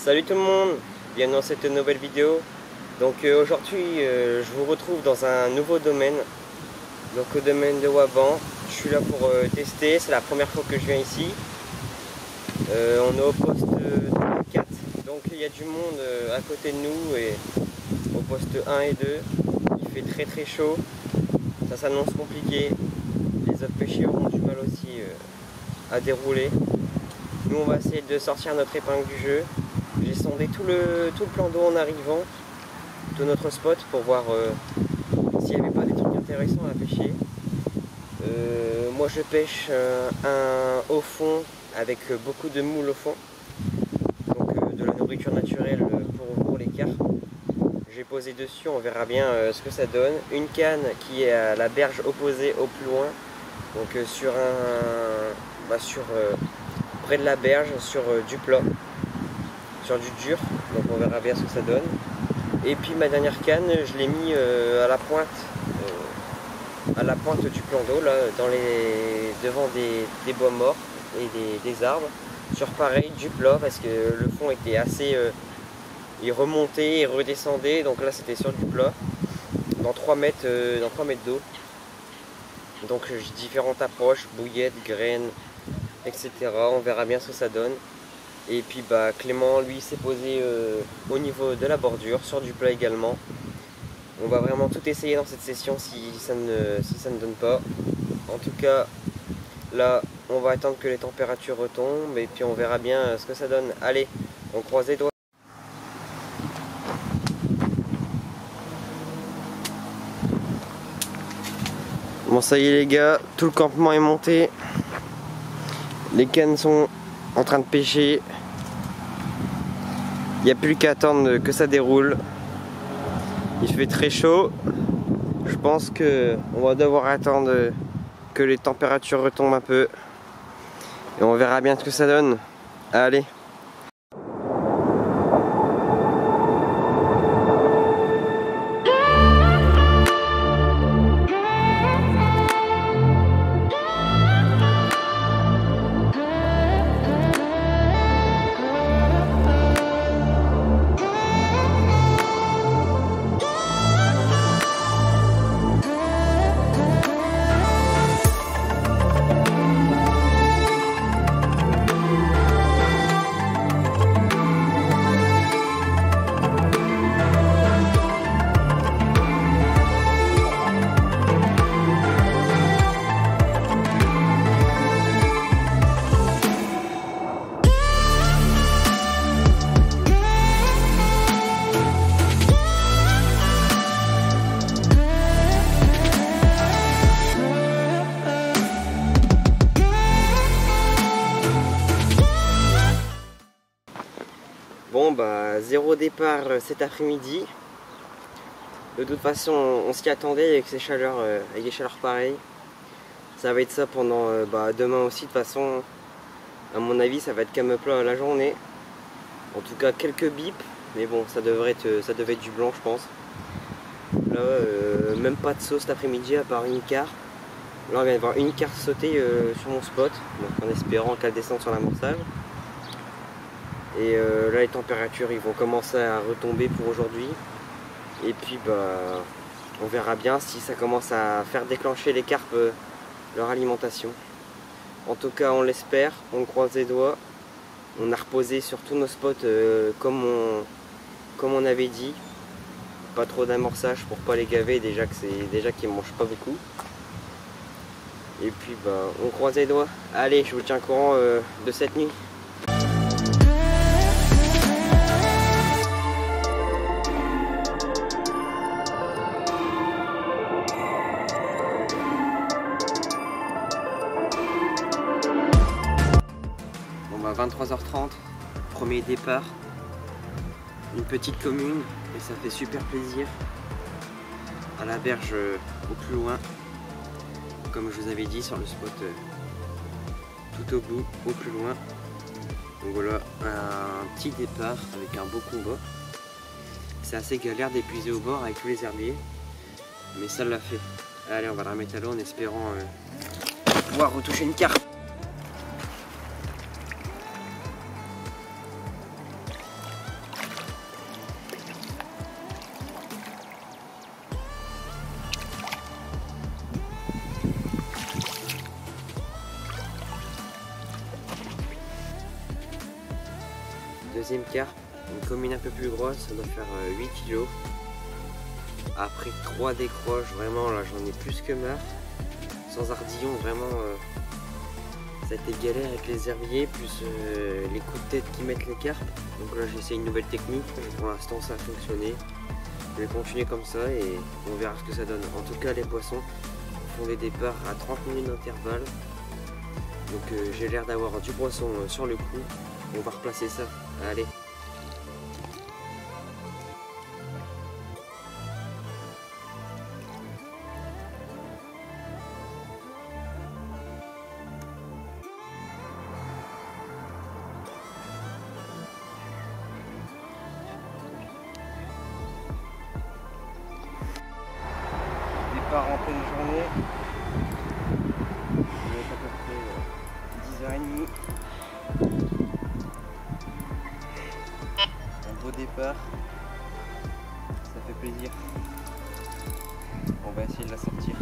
Salut tout le monde, bienvenue dans cette nouvelle vidéo. Donc aujourd'hui je vous retrouve dans un nouveau domaine, donc au domaine de Waban. Je suis là pour tester, c'est la première fois que je viens ici. On est au poste 4, donc il y a du monde à côté de nous et au poste 1 et 2. Il fait très chaud, ça s'annonce compliqué. Les autres pêcheurs ont du mal aussi à dérouler. Nous on va essayer de sortir notre épingle du jeu. J'ai sondé tout le plan d'eau en arrivant de notre spot pour voir s'il n'y avait pas des trucs intéressants à pêcher. Moi je pêche un au fond avec beaucoup de moules au fond, donc de la nourriture naturelle pour les carpes. J'ai posé dessus, on verra bien ce que ça donne. Une canne qui est à la berge opposée au plus loin, donc près de la berge, sur du plat, sur du dur, donc on verra bien ce que ça donne. Et puis ma dernière canne, je l'ai mis à la pointe du plan d'eau, là, devant des bois morts et des arbres, sur pareil du plat, parce que le fond était assez, il remontait et redescendait, donc là c'était sur du plat, dans 3 mètres d'eau. Donc j'ai différentes approches, bouillettes, graines, etc. On verra bien ce que ça donne. Et puis Clément lui s'est posé au niveau de la bordure, sur du plat également. On va vraiment tout essayer dans cette session si ça ne donne pas. En tout cas là on va attendre que les températures retombent et puis on verra bien ce que ça donne. Allez, on croise les doigts. Bon ça y est les gars, tout le campement est monté. Les cannes sont en train de pêcher. Il n'y a plus qu'à attendre que ça déroule. Il fait très chaud. Je pense qu'on va devoir attendre que les températures retombent un peu. Et on verra bien ce que ça donne. Allez. Bon zéro départ cet après-midi. De toute façon on s'y attendait avec ces chaleurs, avec des chaleurs pareilles. Ça va être ça pendant demain aussi. De toute façon à mon avis ça va être calme plat la journée. En tout cas quelques bips, mais bon ça devait être du blanc je pense. Là même pas de sauce cet après-midi à part une carpe. Là on vient de voir une carpe sauter sur mon spot, donc en espérant qu'elle descende sur l'amorçage. Et là les températures ils vont commencer à retomber pour aujourd'hui. Et puis on verra bien si ça commence à faire déclencher les carpes leur alimentation. En tout cas on l'espère, on croise les doigts. On a reposé sur tous nos spots comme on avait dit. Pas trop d'amorçage pour pas les gaver, déjà qu'ils mangent pas beaucoup. Et puis on croise les doigts. Allez, je vous tiens au courant de cette nuit. Bon 23h30, premier départ. Une petite commune et ça fait super plaisir. À la berge au plus loin, comme je vous avais dit, sur le spot tout au bout, au plus loin. Donc voilà, un petit départ avec un beau combat. C'est assez galère d'épuiser au bord avec tous les herbiers, mais ça l'a fait. Allez, on va la remettre à l'eau en espérant pouvoir retoucher une carpe. Deuxième carpe, une commune un peu plus grosse, ça doit faire 8 kg. Après 3 décroches, vraiment là j'en ai plus que marre. Sans ardillon, vraiment ça a été galère avec les herbiers, plus les coups de tête qui mettent les carpes. Donc là j'ai essayé une nouvelle technique, et pour l'instant ça a fonctionné. Je vais continuer comme ça et on verra ce que ça donne. En tout cas les poissons font des départs à 30 minutes d'intervalle. Donc j'ai l'air d'avoir du poisson sur le coup. On va replacer ça. Allez. Départ en pleine journée. Il est à peu près 10h30. Un beau départ. Ça fait plaisir. On va essayer de la sortir.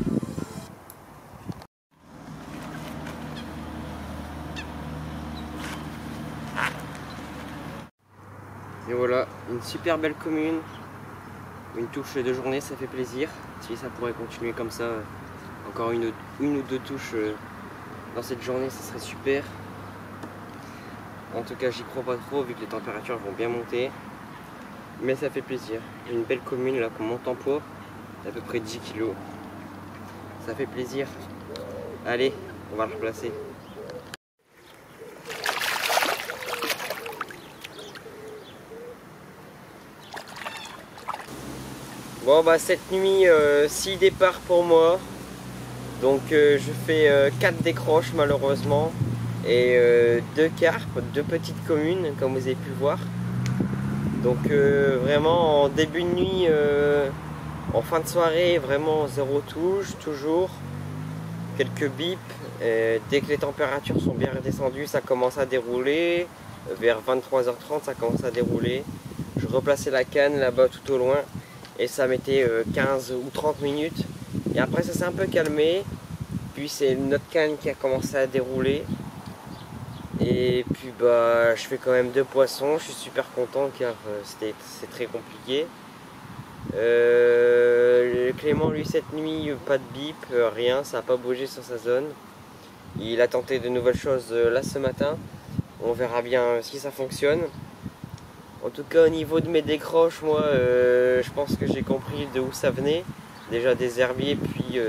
Et voilà, une super belle commune. Une touche de journée, ça fait plaisir. Si ça pourrait continuer comme ça, encore une ou deux touches dans cette journée, ça serait super. En tout cas, j'y crois pas trop vu que les températures vont bien monter. Mais ça fait plaisir. J'ai une belle commune là qu'on monte en poids, d'à peu près 10 kg. Ça fait plaisir. Allez, on va le replacer. Bon bah cette nuit 6 départs pour moi, donc je fais 4 décroches malheureusement et 2 carpes, 2 petites communes comme vous avez pu voir. Donc vraiment en début de nuit, en fin de soirée vraiment 0 touche, toujours quelques bips. Dès que les températures sont bien redescendues ça commence à dérouler, vers 23h30 ça commence à dérouler. Je replaçais la canne là-bas tout au loin. Et ça mettait 15 ou 30 minutes. Et après ça s'est un peu calmé. Puis c'est notre canne qui a commencé à dérouler. Et puis bah je fais quand même 2 poissons. Je suis super content car c'est très compliqué. Clément lui cette nuit pas de bip, rien, ça n'a pas bougé sur sa zone. Il a tenté de nouvelles choses là ce matin. On verra bien si ça fonctionne. En tout cas au niveau de mes décroches, moi je pense que j'ai compris de où ça venait. Déjà des herbiers puis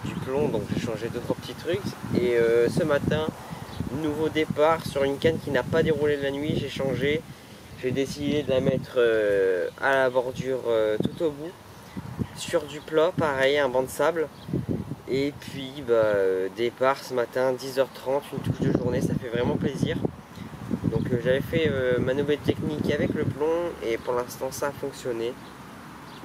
du plomb, donc j'ai changé 2-3 petits trucs. Et ce matin, nouveau départ sur une canne qui n'a pas déroulé la nuit, j'ai changé. J'ai décidé de la mettre à la bordure tout au bout. Sur du plat, pareil, un banc de sable. Et puis bah, départ ce matin, 10h30, une touche de journée, ça fait vraiment plaisir. Donc j'avais fait ma nouvelle technique avec le plomb et pour l'instant ça a fonctionné.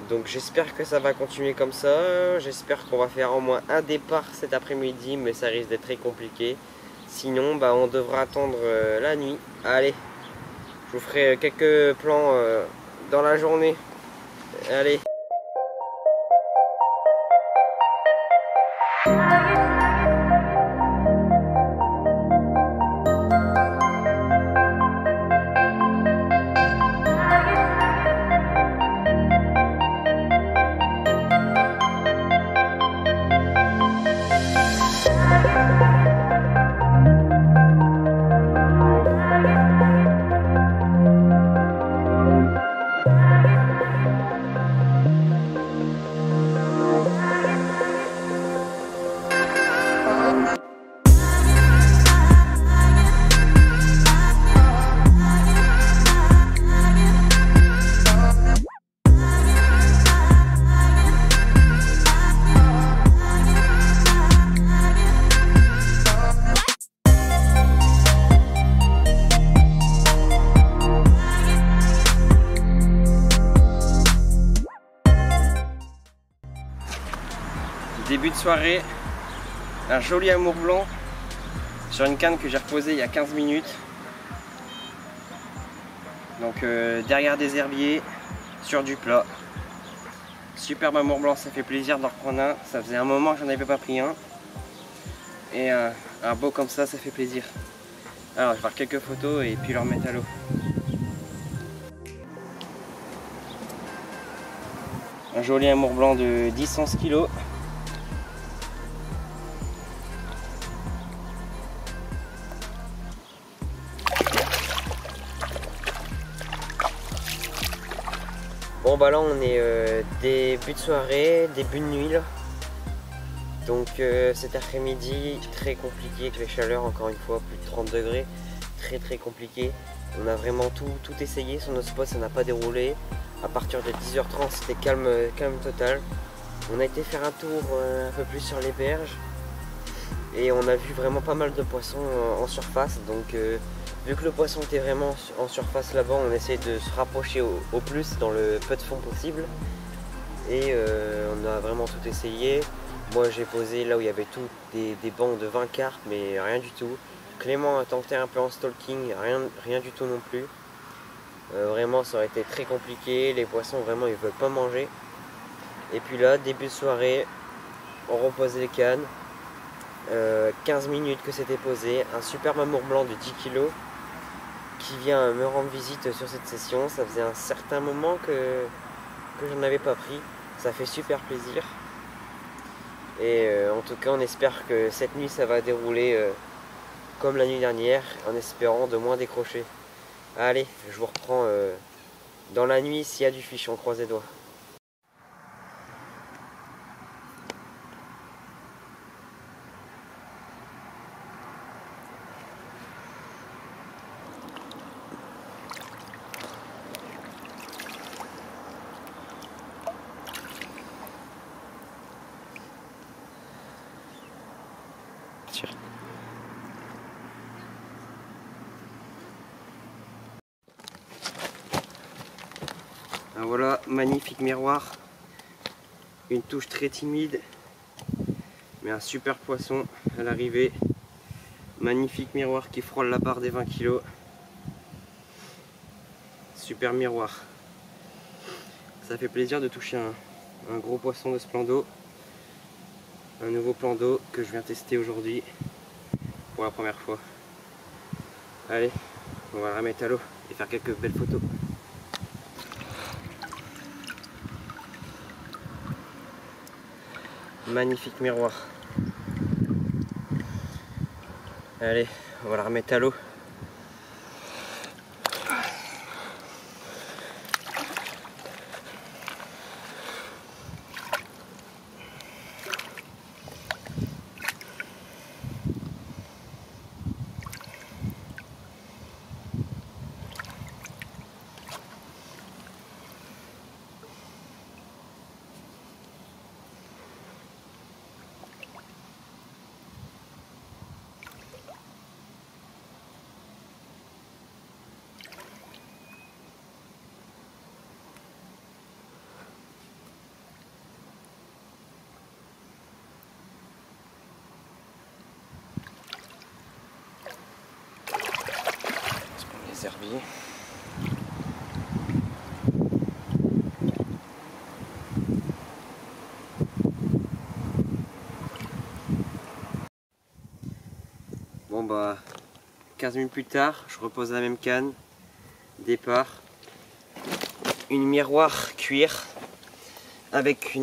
Donc j'espère que ça va continuer comme ça. J'espère qu'on va faire au moins un départ cet après-midi, mais ça risque d'être très compliqué. Sinon bah, on devra attendre la nuit. Allez, je vous ferai quelques plans dans la journée. Allez. Début de soirée, un joli amour blanc sur une canne que j'ai reposée il y a 15 minutes. Donc derrière des herbiers, sur du plat. Superbe amour blanc, ça fait plaisir d'en reprendre un. Ça faisait un moment que j'en avais pas pris un. Et un beau comme ça fait plaisir. Alors je vais faire quelques photos et puis le remettre à l'eau. Un joli amour blanc de 10-11 kg. Bon bah là on est début de soirée, début de nuit là. Donc cet après-midi très compliqué avec les chaleurs, encore une fois plus de 30 degrés, très compliqué. On a vraiment tout essayé sur nos spots, ça n'a pas déroulé. À partir de 10h30 c'était calme total. On a été faire un tour un peu plus sur les berges et on a vu vraiment pas mal de poissons en surface. Donc vu que le poisson était vraiment en surface là-bas, on essaie de se rapprocher au plus dans le peu de fond possible. Et on a vraiment tout essayé. Moi j'ai posé là où il y avait tout des bancs de 20 carpes, mais rien du tout. Clément a tenté un peu en stalking, rien du tout non plus. Vraiment ça aurait été très compliqué, les poissons vraiment ils veulent pas manger. Et puis là, début de soirée, on repose les cannes. 15 minutes que c'était posé, un super amour blanc de 10 kg qui vient me rendre visite sur cette session. Ça faisait un certain moment que j'en avais pas pris, ça fait super plaisir. Et en tout cas on espère que cette nuit ça va dérouler comme la nuit dernière, en espérant de moins décrocher. Allez, je vous reprends dans la nuit s'il y a du fiche, on croise les doigts. Ah, voilà, magnifique miroir, une touche très timide, mais un super poisson à l'arrivée. Magnifique miroir qui frôle la barre des 20 kg. Super miroir. Ça fait plaisir de toucher un gros poisson de ce plan d'eau. Un nouveau plan d'eau que je viens tester aujourd'hui pour la première fois. Allez, on va la remettre à l'eau et faire quelques belles photos. Magnifique miroir. Allez, on va la remettre à l'eau. Herbier. Bon bah 15 minutes plus tard, je repose la même canne. Départ. Une miroir cuir avec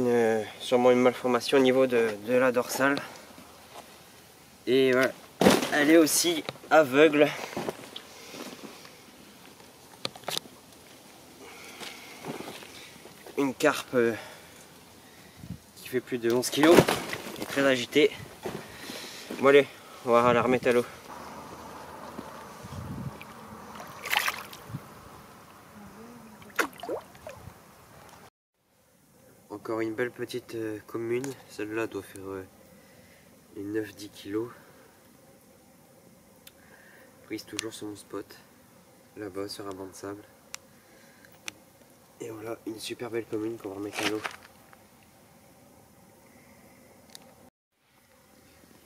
sûrement une malformation au niveau de la dorsale. Et voilà, elle est aussi aveugle. Une carpe qui fait plus de 11 kg et très agitée. Bon allez, on va la remettre à l'eau. Encore une belle petite commune, celle-là doit faire une 9-10 kg. Prise toujours sur mon spot, là-bas sur un banc de sable. Et voilà, une super belle commune qu'on va remettre à l'eau.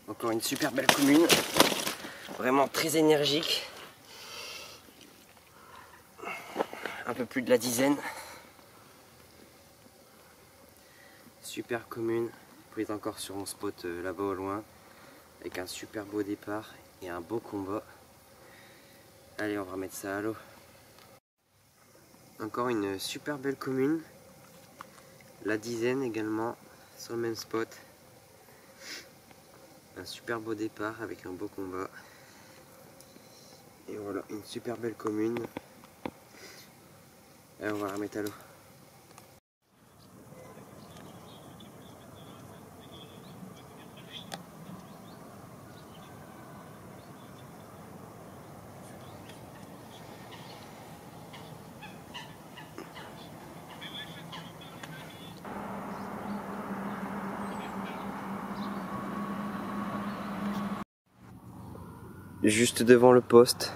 Encore une super belle commune, vraiment très énergique. Un peu plus de la dizaine. Super commune, prise encore sur mon spot là-bas au loin, avec un super beau départ et un beau combat. Allez, on va remettre ça à l'eau. Encore une super belle commune, La dizaine également sur le même spot. Un super beau départ avec un beau combat. Et voilà, une super belle commune. Et on va la remettre à l'eau. Juste devant le poste,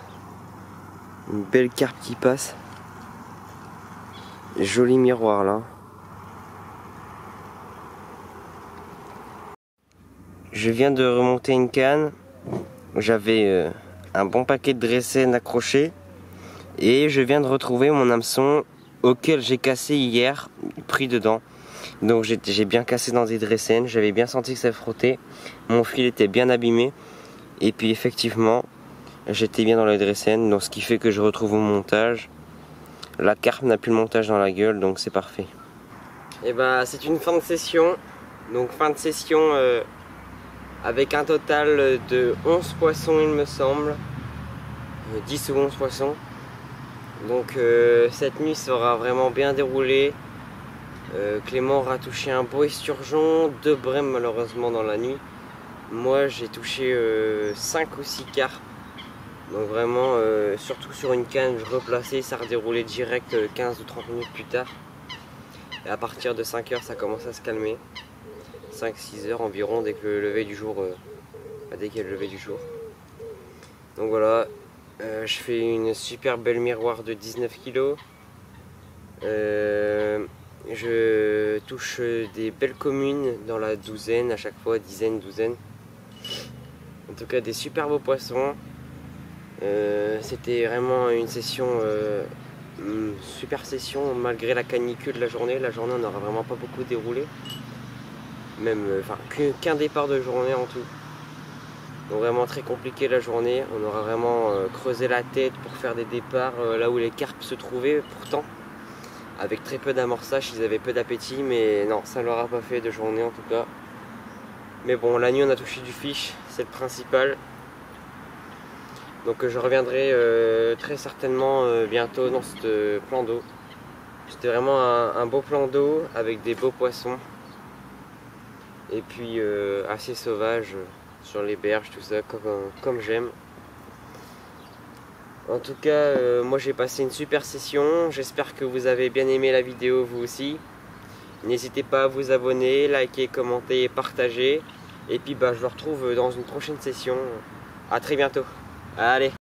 une belle carpe qui passe. Joli miroir là. Je viens de remonter une canne. J'avais un bon paquet de dressènes accrochés. Et je viens de retrouver mon hameçon auquel j'ai cassé hier, pris dedans. Donc j'ai bien cassé dans des dressènes. J'avais bien senti que ça frottait. Mon fil était bien abîmé. Et puis effectivement, j'étais bien dans les dressènes, donc ce qui fait que je retrouve mon montage. La carpe n'a plus le montage dans la gueule, donc c'est parfait. Et bah c'est une fin de session. Donc fin de session avec un total de 11 poissons il me semble. 10 ou 11 poissons. Donc cette nuit sera vraiment bien déroulée. Clément aura touché un beau esturgeon, 2 brèmes malheureusement dans la nuit. Moi j'ai touché 5 ou 6 carpes. Donc vraiment, surtout sur une canne, je replaçais, ça redéroulait direct 15 ou 30 minutes plus tard. Et à partir de 5 heures, ça commence à se calmer. 5-6 heures environ dès que le lever du jour, dès qu'il y a le lever du jour. Donc voilà, je fais une super belle miroir de 19 kg. Je touche des belles communes dans la douzaine à chaque fois, dizaine, douzaine. En tout cas des super beaux poissons. C'était vraiment une session, super session malgré la canicule de la journée. La journée on n'aura vraiment pas beaucoup déroulé. Même, qu'un départ de journée en tout. Donc vraiment très compliqué la journée. On aura vraiment creusé la tête pour faire des départs là où les carpes se trouvaient pourtant. Avec très peu d'amorçage, ils avaient peu d'appétit, mais non, ça ne leur a pas fait de journée en tout cas. Mais bon, la nuit on a touché du fiche, c'est le principal. Donc je reviendrai très certainement bientôt dans ce plan d'eau. C'était vraiment un beau plan d'eau avec des beaux poissons. Et puis assez sauvage sur les berges, tout ça, comme j'aime. En tout cas, moi j'ai passé une super session. J'espère que vous avez bien aimé la vidéo, vous aussi. N'hésitez pas à vous abonner, liker, commenter et partager. Et puis je vous retrouve dans une prochaine session. A très bientôt. Allez!